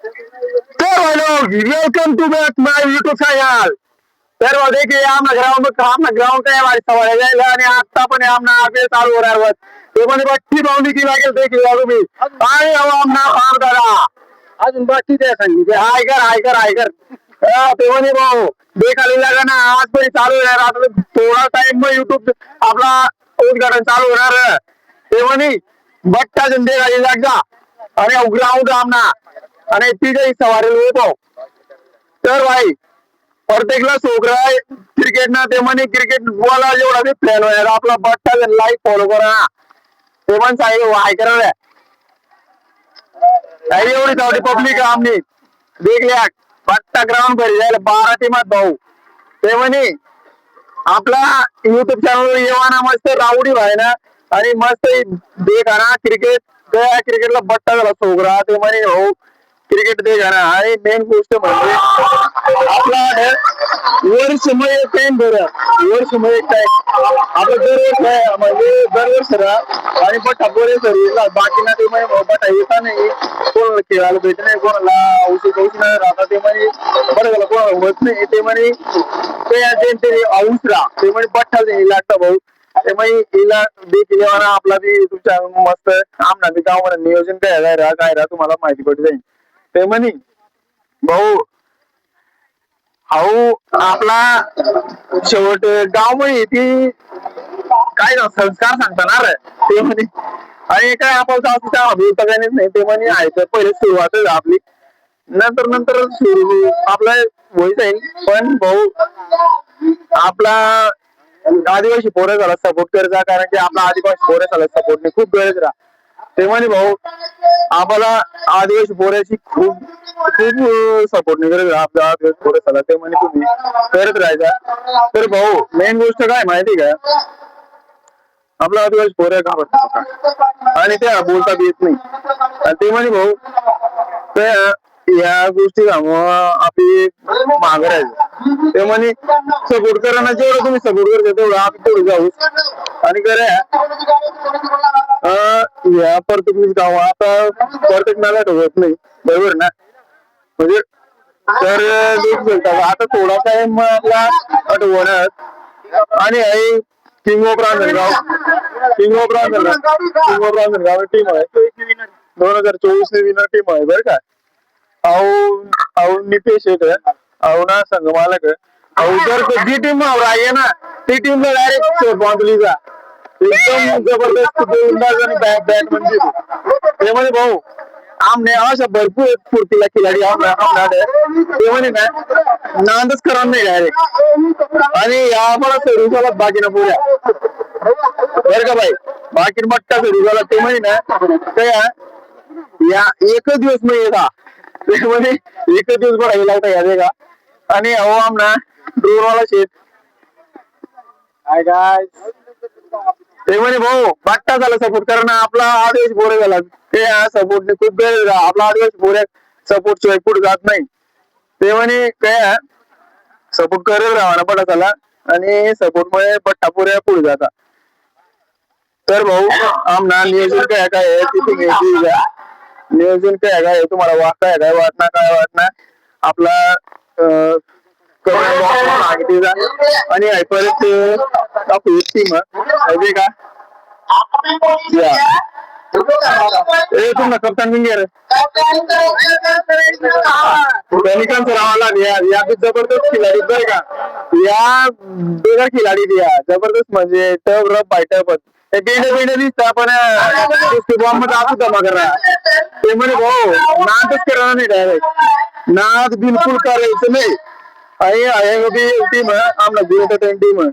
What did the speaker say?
तो लोग welcome to back my YouTube channel. तर देखिए आमना ग्राउंड का हमारी सवाल है आणि आता पण आमना आगे चालू होणार वर ते म्हणे बट्टी बाउंडी की लागेल देखिए तुम्ही आणि आमना फार दादा अजून बाकी ते सांगितले हायकर ते म्हणे भाऊ देखाली लगा ना आज पण चालू होणार आता थोडा टाइम मग युट्यूब आपला उद्घाटन चालू होणार ते म्हणे बट्टा जंदे गाडी लाग जा आणि ग्राउंड आमना आणि तिघही सवारी होतो. तर भाई प्रत्येकला सोकरा क्रिकेट ना ते म्हणे क्रिकेट बोला एवढा बी प्लॅन व्हायला आपला बट्टा लाईक फॉलो करा ते पण सांगितलं हाय करा एवढी चावडी पब्लिक आमनी देखल्या बट्टा ग्राउंड भरी जायला 12 टीमात भाऊ ते म्हणे आपला युट्यूब चॅनल येवाना मस्त रावडी भाई ना आणि मस्त देखा ना क्रिकेट त्या क्रिकेटला बट्टा झाला सोकरा ते म्हणे भाऊ क्रिकेट देखा ना आणि मेन गोष्ट म्हणजे आपला वर्षमय टाइम वर्षमय टाइम आपलं दरवर्ष आहे म्हणजे दरवर्ष आणि बट्टा बोरे सर बाकी ना ते म्हणे बट्टा येता नाही कोणाला खेळायला भेट नाही कोणाला औषध नाही राहता ते म्हणे बरं झालं कोणाला होत नाही ते म्हणे ते औषधा ते म्हणे बट्टा लागता भाऊ ते म्हणे हिला देखील आपला बी तुमच्या मस्त आमना बी गाव नियोजन काय राहा तुम्हाला माहिती पडली जाईल ते म्हणे भाऊ हाऊ आपला शेवट गाव मध्ये ती काय संस्कार सांगता ना रे ते म्हणे आणि काय आपण बोलता काय नाही ते म्हणे आहे तर पहिले सुरुवातच आपली नंतर सुरू आपलं होईल जाईल पण भाऊ आपला आदिवासी पोरं झाला सपोर्ट करायचा कारण की आपला आदिवासी पोरं झाला सपोर्ट खूप गरज राहा ते म्हणे भाऊ आम्हाला आदिवासी पोराची खूप सपोर्ट नाही करत आपल्या आदिवासी पोरं झाला ते म्हणे तुम्ही करत राहायचा तर भाऊ मेन गोष्ट काय माहिती का आपला आदिवासी पोरं का आणि त्या बोलता बी येत नाही आणि ते म्हणे भाऊ ते या गोष्टी आपली माग राहायचं ते म्हणे सपोर्ट करा जेवढं तुम्ही सपोर्ट करता तेवढं आम्ही तेवढं जाऊ आणि करा या प्रत्येक गाव आता प्रत्येक नाला होत नाही बरोबर ना म्हणजे तर आता थोडा टाइम आपला होणार आणि किंग ऑफ रांजणगाव टीम आहे 2024 ने विनर टीम आहे बरं का नितेश ना संघ मालक जर जी टीम आहे ना ती टीम डायरेक्ट बांधली जा एकदम जबरदस्त बॅट म्हणजे ते म्हणे भाऊ आमने अशा भरपूर फुर्तीला खिलाडी ते म्हणे ना नांदच करा नाही डायरेक्ट आणि या मला सर्विसाला बाकी ना पुऱ्या बरं का भाई बाकी मट्टा सर्विसाला ते म्हणे ना त्या या एकच दिवस मग येता ते म्हणे एकच दिवस बघा लावता या का आणि अहो आमना ड्रोनवाला शेत ते म्हणे भाऊ बट्टा झाला सपोर्ट कारण आपला आदिवासी पोरे झाला ते सपोर्टने खूप गरज आपला आदिवासी पोऱ्या सपोर्ट शिवाय पुढे जात नाही ते म्हणे काय सपोर्ट करत राहा ना बटा झाला आणि सपोर्ट मुळे बट्टा पुऱ्या पुढे जाता तर भाऊ आमना नियोजन काय काय आहे तिथे नियोजन काय काय तुम्हाला वाटतं काय वाटणार आपला आणि परत टीम आहे का तुमचा कप्तान विंगर या जबरदस्त खिलाडी बरं का या बेगर खिलाडी द्या जबरदस्त म्हणजे टप रफ बाय टप बेंड दिसत पण बॉम्ब असू जमा करा ते म्हणे भाऊ नादच करणार नाही डायरेक्ट नाद बिलकुल करायचं नाही टीम आमला टीम